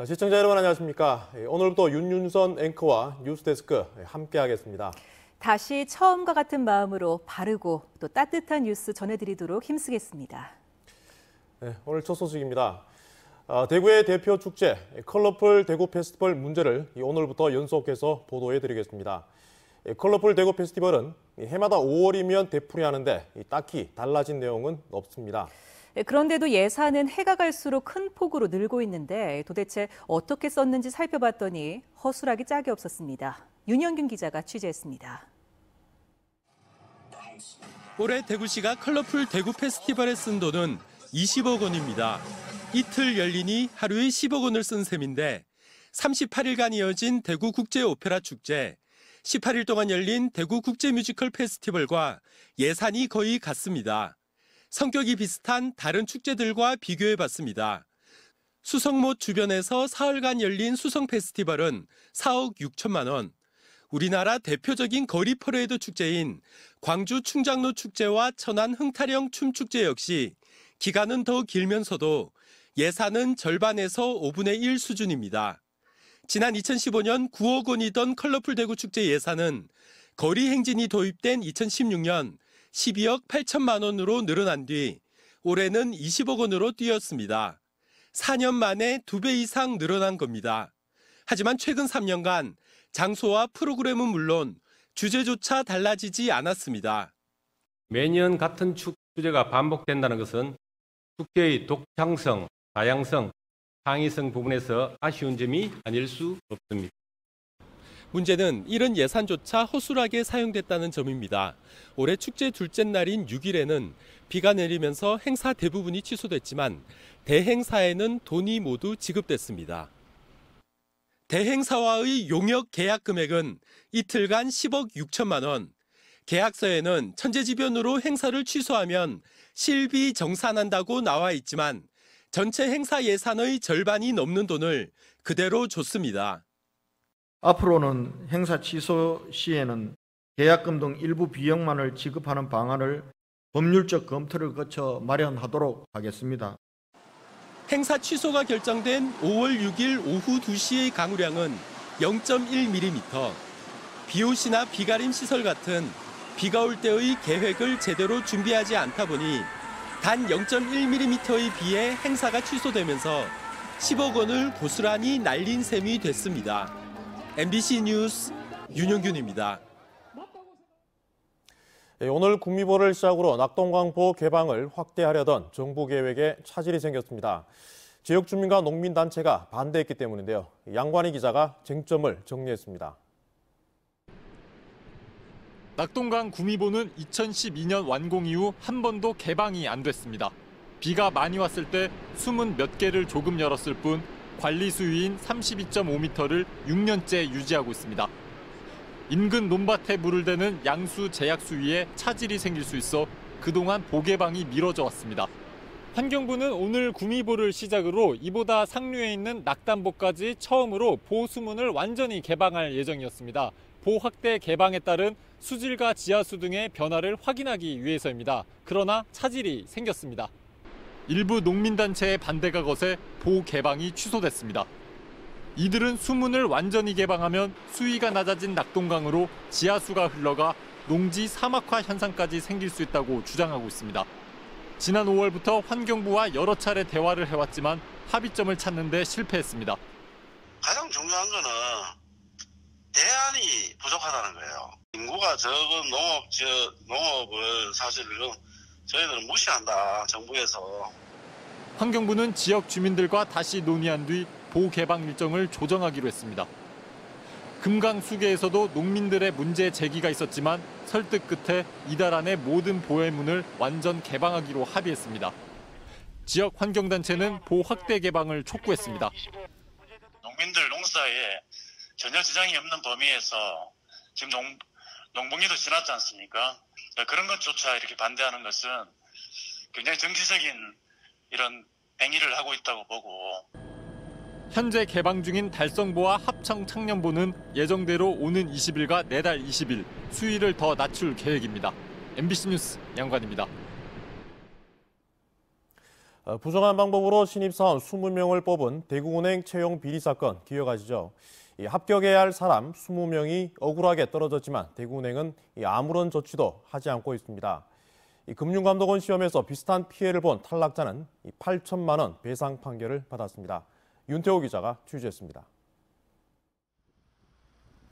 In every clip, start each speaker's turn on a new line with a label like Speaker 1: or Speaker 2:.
Speaker 1: 시청자 여러분 안녕하십니까. 오늘부터 윤윤선 앵커와 뉴스데스크 함께하겠습니다.
Speaker 2: 다시 처음과 같은 마음으로 바르고 또 따뜻한 뉴스 전해드리도록 힘쓰겠습니다.
Speaker 1: 네, 오늘 첫 소식입니다. 대구의 대표 축제 컬러풀 대구 페스티벌 문제를 오늘부터 연속해서 보도해드리겠습니다. 컬러풀 대구 페스티벌은 해마다 5월이면 되풀이하는데 딱히 달라진 내용은 없습니다.
Speaker 2: 그런데도 예산은 해가 갈수록 큰 폭으로 늘고 있는데 도대체 어떻게 썼는지 살펴봤더니 허술하기 짝이 없었습니다. 윤영균 기자가 취재했습니다.
Speaker 3: 올해 대구시가 컬러풀 대구 페스티벌에 쓴 돈은 20억 원입니다. 이틀 열리니 하루에 10억 원을 쓴 셈인데 38일간 이어진 대구 국제 오페라 축제, 18일 동안 열린 대구 국제 뮤지컬 페스티벌과 예산이 거의 같습니다. 성격이 비슷한 다른 축제들과 비교해봤습니다. 수성못 주변에서 사흘간 열린 수성 페스티벌은 4억 6천만 원, 우리나라 대표적인 거리 퍼레이드 축제인 광주 충장로 축제와 천안 흥타령 춤축제 역시 기간은 더 길면서도 예산은 절반에서 5분의 1 수준입니다. 지난 2015년 9억 원이던 컬러풀 대구 축제 예산은 거리 행진이 도입된 2016년 12억 8천만 원으로 늘어난 뒤 올해는 20억 원으로 뛰었습니다. 4년 만에 2배 이상 늘어난 겁니다. 하지만 최근 3년간 장소와 프로그램은 물론 주제조차 달라지지 않았습니다.
Speaker 4: 매년 같은 축제가 반복된다는 것은 축제의 독창성, 다양성, 창의성 부분에서 아쉬운 점이 아닐 수 없습니다.
Speaker 3: 문제는 이런 예산조차 허술하게 사용됐다는 점입니다. 올해 축제 둘째 날인 6일에는 비가 내리면서 행사 대부분이 취소됐지만 대행사에는 돈이 모두 지급됐습니다. 대행사와의 용역 계약 금액은 이틀간 10억 6천만 원. 계약서에는 천재지변으로 행사를 취소하면 실비 정산한다고 나와 있지만 전체 행사 예산의 절반이 넘는 돈을 그대로 줬습니다.
Speaker 5: 앞으로는 행사 취소 시에는 계약금 등 일부 비용만을 지급하는 방안을 법률적 검토를 거쳐 마련하도록 하겠습니다.
Speaker 3: 행사 취소가 결정된 5월 6일 오후 2시의 강우량은 0.1mm. 비옷이나 비가림 시설 같은 비가 올 때의 계획을 제대로 준비하지 않다 보니 단 0.1mm의 비에 행사가 취소되면서 10억 원을 고스란히 날린 셈이 됐습니다. MBC 뉴스 윤영균입니다.
Speaker 1: 오늘 국미보를 시작으로 낙동강보 개방을 확대하려던 정부 계획에 차질이 생겼습니다. 지역 주민과 농민단체가 반대했기 때문인데요. 양관희 기자가 쟁점을 정리했습니다.
Speaker 6: 낙동강 구미보는 2012년 완공 이후 한 번도 개방이 안 됐습니다. 비가 많이 왔을 때 숨은 몇 개를 조금 열었을 뿐 관리 수위인 32.5m를 6년째 유지하고 있습니다. 인근 논밭에 물을 대는 양수 제약 수위에 차질이 생길 수 있어 그동안 보개방이 미뤄져 왔습니다. 환경부는 오늘 구미보를 시작으로 이보다 상류에 있는 낙담보까지 처음으로 보수문을 완전히 개방할 예정이었습니다. 보 확대 개방에 따른 수질과 지하수 등의 변화를 확인하기 위해서입니다. 그러나 차질이 생겼습니다. 일부 농민단체의 반대가 거세 보 개방이 취소됐습니다. 이들은 수문을 완전히 개방하면 수위가 낮아진 낙동강으로 지하수가 흘러가 농지 사막화 현상까지 생길 수 있다고 주장하고 있습니다. 지난 5월부터 환경부와 여러 차례 대화를 해왔지만 합의점을 찾는 데 실패했습니다.
Speaker 7: 가장 중요한 거는 대안이 부족하다는 거예요. 인구가 적은 농업을 사실은 저희들은 무시한다, 정부에서.
Speaker 6: 환경부는 지역 주민들과 다시 논의한 뒤 보 개방 일정을 조정하기로 했습니다. 금강수계에서도 농민들의 문제 제기가 있었지만 설득 끝에 이달 안에 모든 보의 문을 완전 개방하기로 합의했습니다. 지역 환경단체는 보 확대 개방을 촉구했습니다.
Speaker 7: 농민들 농사에 전혀 지장이 없는 범위에서 지금 농번기도 지났지 않습니까? 그런 것조차 이렇게 반대하는 것은 굉장히 정치적인 이런 행위를 하고 있다고 보고.
Speaker 6: 현재 개방 중인 달성보와 합청 창년보는 예정대로 오는 20일과 내달 20일 수위를 더 낮출 계획입니다. MBC 뉴스 양관입니다.
Speaker 1: 부정한 방법으로 신입사원 20명을 뽑은 대구은행 채용 비리 사건 기억하시죠? 합격해야 할 사람 20명이 억울하게 떨어졌지만 대구은행은 아무런 조치도 하지 않고 있습니다. 금융감독원 시험에서 비슷한 피해를 본 탈락자는 8천만 원 배상 판결을 받았습니다. 윤태호 기자가 취재했습니다.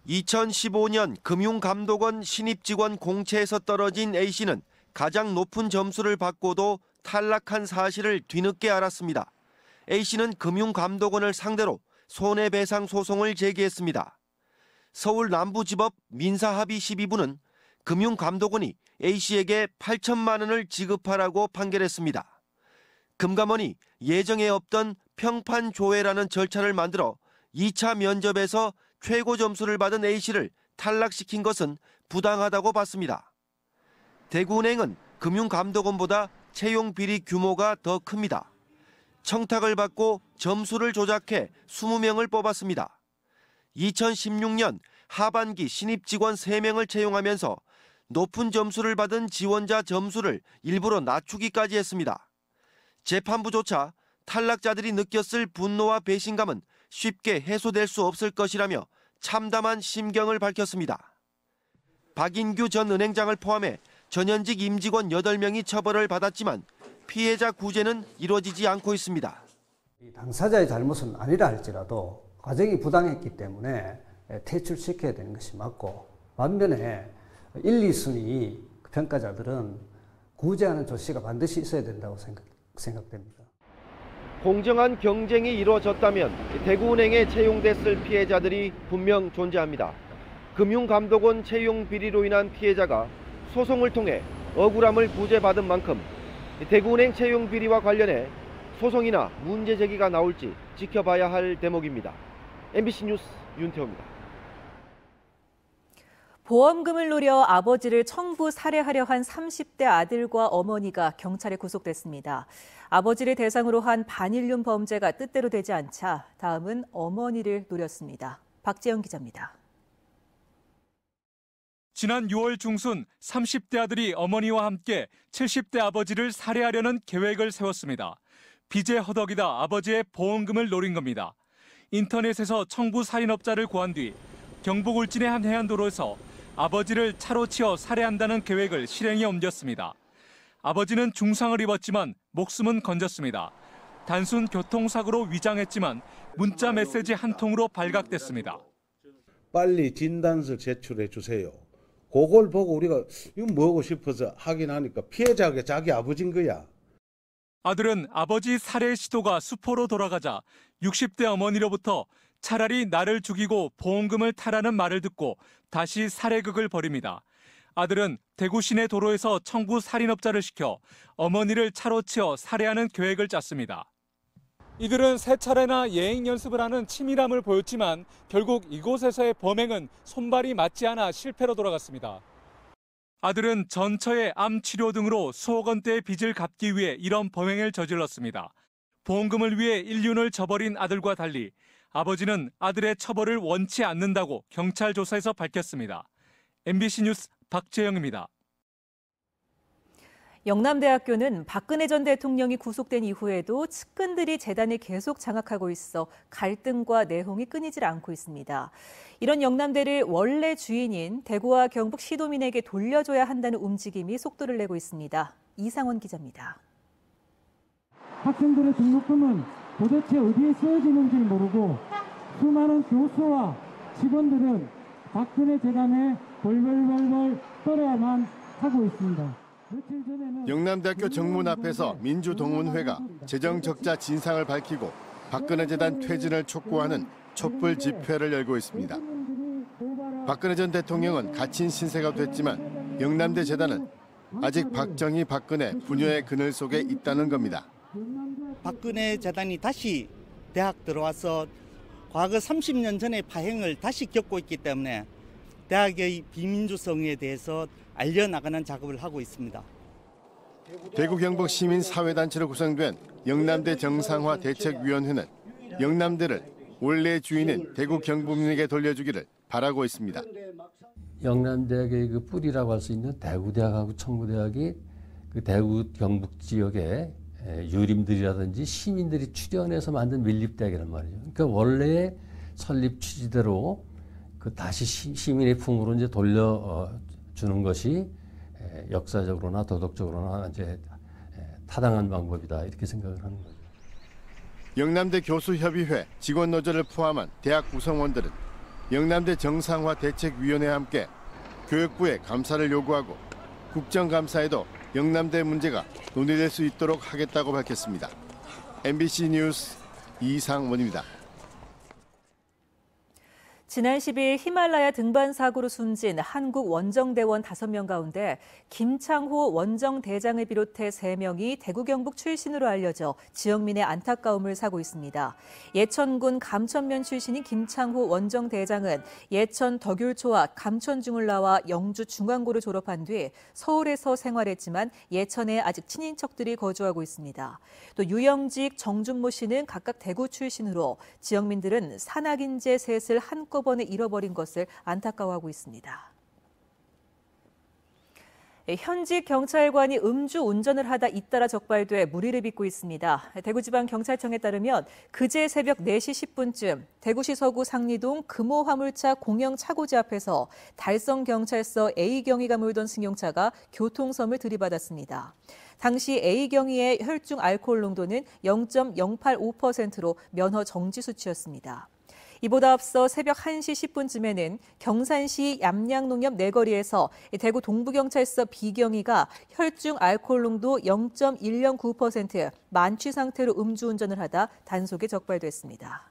Speaker 8: 2015년 금융감독원 신입직원 공채에서 떨어진 A씨는 가장 높은 점수를 받고도 탈락한 사실을 뒤늦게 알았습니다. A씨는 금융감독원을 상대로 손해배상 소송을 제기했습니다. 서울 남부지법 민사합의 12부는 금융감독원이 A씨에게 8천만 원을 지급하라고 판결했습니다. 금감원이 예정에 없던 평판조회라는 절차를 만들어 2차 면접에서 최고 점수를 받은 A씨를 탈락시킨 것은 부당하다고 봤습니다. 대구은행은 금융감독원보다 채용 비리 규모가 더 큽니다. 청탁을 받고 점수를 조작해 20명을 뽑았습니다. 2016년 하반기 신입 직원 3명을 채용하면서 높은 점수를 받은 지원자 점수를 일부러 낮추기까지 했습니다. 재판부조차 탈락자들이 느꼈을 분노와 배신감은 쉽게 해소될 수 없을 것이라며 참담한 심경을 밝혔습니다. 박인규 전 은행장을 포함해 전현직 임직원 8명이 처벌을 받았지만 피해자 구제는 이루어지지 않고 있습니다.
Speaker 9: 당사자의 잘못은 아니라 할지라도 과정이 부당했기 때문에 퇴출시켜야 되는 것이 맞고, 반면에 1, 2순위 평가자들은 구제하는 조치가 반드시 있어야 된다고 생각됩니다.
Speaker 8: 공정한 경쟁이 이루어졌다면 대구은행에 채용됐을 피해자들이 분명 존재합니다. 금융감독원 채용 비리로 인한 피해자가 소송을 통해 억울함을 구제받은 만큼 대구은행 채용 비리와 관련해 소송이나 문제 제기가 나올지 지켜봐야 할 대목입니다. MBC 뉴스 윤태호입니다.
Speaker 2: 보험금을 노려 아버지를 청부 살해하려 한 30대 아들과 어머니가 경찰에 구속됐습니다. 아버지를 대상으로 한 반일륜 범죄가 뜻대로 되지 않자 다음은 어머니를 노렸습니다. 박재영 기자입니다.
Speaker 6: 지난 6월 중순 30대 아들이 어머니와 함께 70대 아버지를 살해하려는 계획을 세웠습니다. 빚에 허덕이다 아버지의 보험금을 노린 겁니다. 인터넷에서 청부 살인업자를 구한 뒤 경북 울진의 한 해안도로에서 아버지를 차로 치어 살해한다는 계획을 실행에 옮겼습니다. 아버지는 중상을 입었지만 목숨은 건졌습니다. 단순 교통사고로 위장했지만 문자 메시지 한 통으로 발각됐습니다.
Speaker 10: 빨리 진단서 제출해 주세요. 그걸 보고 우리가 이거 뭐고 싶어서 하긴 하니까 피해자가 자기 아버지인 거야.
Speaker 6: 아들은 아버지 살해 시도가 수포로 돌아가자 60대 어머니로부터 차라리 나를 죽이고 보험금을 타라는 말을 듣고 다시 살해극을 벌입니다. 아들은 대구 시내 도로에서 청부 살인업자를 시켜 어머니를 차로 치어 살해하는 계획을 짰습니다. 이들은 세 차례나 예행 연습을 하는 치밀함을 보였지만 결국 이곳에서의 범행은 손발이 맞지 않아 실패로 돌아갔습니다. 아들은 전처의 암 치료 등으로 수억 원대의 빚을 갚기 위해 이런 범행을 저질렀습니다. 보험금을 위해 인륜을 저버린 아들과 달리 아버지는 아들의 처벌을 원치 않는다고 경찰 조사에서 밝혔습니다. MBC 뉴스 박재영입니다.
Speaker 2: 영남대학교는 박근혜 전 대통령이 구속된 이후에도 측근들이 재단을 계속 장악하고 있어 갈등과 내홍이 끊이질 않고 있습니다. 이런 영남대를 원래 주인인 대구와 경북 시도민에게 돌려줘야 한다는 움직임이 속도를 내고 있습니다. 이상원 기자입니다.
Speaker 11: 학생들의 등록금은 도대체 어디에 쓰여지는지 모르고 수많은 교수와 직원들은 박근혜 재단에 벌벌벌벌 떨어야만 하고 있습니다.
Speaker 12: 영남대학교 정문 앞에서 민주동문회가 재정 적자 진상을 밝히고 박근혜 재단 퇴진을 촉구하는 촛불 집회를 열고 있습니다. 박근혜 전 대통령은 갇힌 신세가 됐지만 영남대 재단은 아직 박정희, 박근혜 분열의 그늘 속에 있다는 겁니다.
Speaker 13: 박근혜 재단이 다시 대학 들어와서 과거 30년 전의 파행을 다시 겪고 있기 때문에 대학의 비민주성에 대해서 알려나가는 작업을 하고 있습니다.
Speaker 12: 대구 경북 시민사회단체로 구성된 영남대 정상화 대책위원회는 영남대를 원래 주인인 대구 경북민에게 돌려주기를 바라고 있습니다.
Speaker 14: 영남대학의 그 뿌리라고 할 수 있는 대구대학하고 청구대학이 그 대구 경북 지역에 유림들이라든지 시민들이 출연해서 만든 밀립대학이란 말이죠. 그러니까 원래 설립 취지대로 그 다시 시민의 품으로 이제 돌려주는 것이 역사적으로나 도덕적으로나 이제 타당한 방법이다 이렇게 생각을 하는 거죠.
Speaker 12: 영남대 교수협의회 직원노조를 포함한 대학 구성원들은 영남대 정상화 대책위원회와 함께 교육부에 감사를 요구하고 국정감사에도 영남대 문제가 논의될 수 있도록 하겠다고 밝혔습니다. MBC 뉴스 이상원입니다.
Speaker 2: 지난 10일 히말라야 등반 사고로 숨진 한국 원정대원 5명 가운데 김창호 원정대장을 비롯해 3명이 대구 경북 출신으로 알려져 지역민의 안타까움을 사고 있습니다. 예천군 감천면 출신인 김창호 원정대장은 예천 덕율초와 감천중을 나와 영주 중앙고를 졸업한 뒤 서울에서 생활했지만 예천에 아직 친인척들이 거주하고 있습니다. 또 유영직, 정준모 씨는 각각 대구 출신으로 지역민들은 산악인재 셋을 한꺼번에 잃어버린 것을 안타까워하고 있습니다. 현직 경찰관이 음주 운전을 하다 잇따라 적발돼 무리를 빚고 있습니다. 대구지방경찰청에 따르면 그제 새벽 4시 10분쯤 대구시 서구 상리동 금호화물차 공영 차고지 앞에서 달성경찰서 A경위가 몰던 승용차가 교통섬을 들이받았습니다. 당시 A경위의 혈중 알코올 농도는 0.085%로 면허 정지 수치였습니다. 이보다 앞서 새벽 1시 10분쯤에는 경산시 얌양농협 내거리에서 대구 동부경찰서 B경위가 혈중 알코올 농도 0.109% 만취 상태로 음주운전을 하다 단속에 적발됐습니다.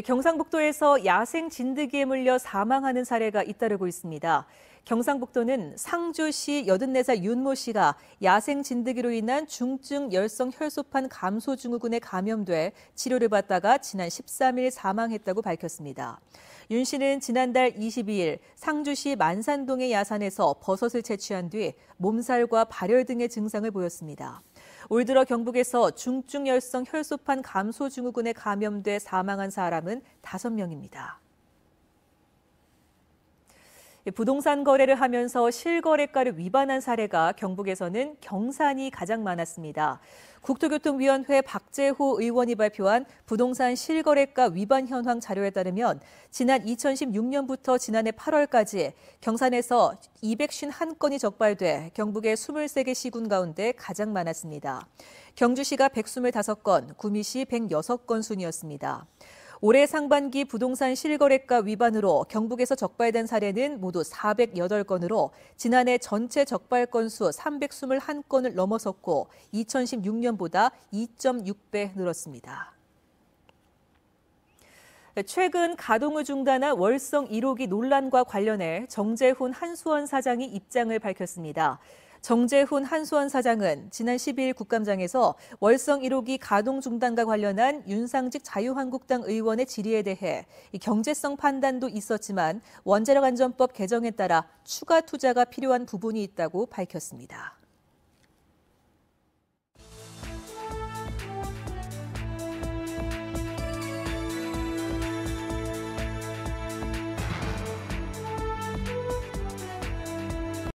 Speaker 2: 경상북도에서 야생 진드기에 물려 사망하는 사례가 잇따르고 있습니다. 경상북도는 상주시 84살 윤모 씨가 야생 진드기로 인한 중증 열성 혈소판 감소 증후군에 감염돼 치료를 받다가 지난 13일 사망했다고 밝혔습니다. 윤 씨는 지난달 22일 상주시 만산동의 야산에서 버섯을 채취한 뒤 몸살과 발열 등의 증상을 보였습니다. 올 들어 경북에서 중증 열성 혈소판 감소 증후군에 감염돼 사망한 사람은 5명입니다. 부동산 거래를 하면서 실거래가를 위반한 사례가 경북에서는 경산이 가장 많았습니다. 국토교통위원회 박재호 의원이 발표한 부동산 실거래가 위반 현황 자료에 따르면 지난 2016년부터 지난해 8월까지 경산에서 251건이 적발돼 경북의 23개 시군 가운데 가장 많았습니다. 경주시가 125건, 구미시 106건 순이었습니다. 올해 상반기 부동산 실거래가 위반으로 경북에서 적발된 사례는 모두 408건으로 지난해 전체 적발 건수 321건을 넘어섰고 2016년보다 2.6배 늘었습니다. 최근 가동을 중단한 월성 1호기 논란과 관련해 정재훈 한수원 사장이 입장을 밝혔습니다. 정재훈 한수원 사장은 지난 12일 국감장에서 월성 1호기 가동 중단과 관련한 윤상직 자유한국당 의원의 질의에 대해 경제성 판단도 있었지만 원자력안전법 개정에 따라 추가 투자가 필요한 부분이 있다고 밝혔습니다.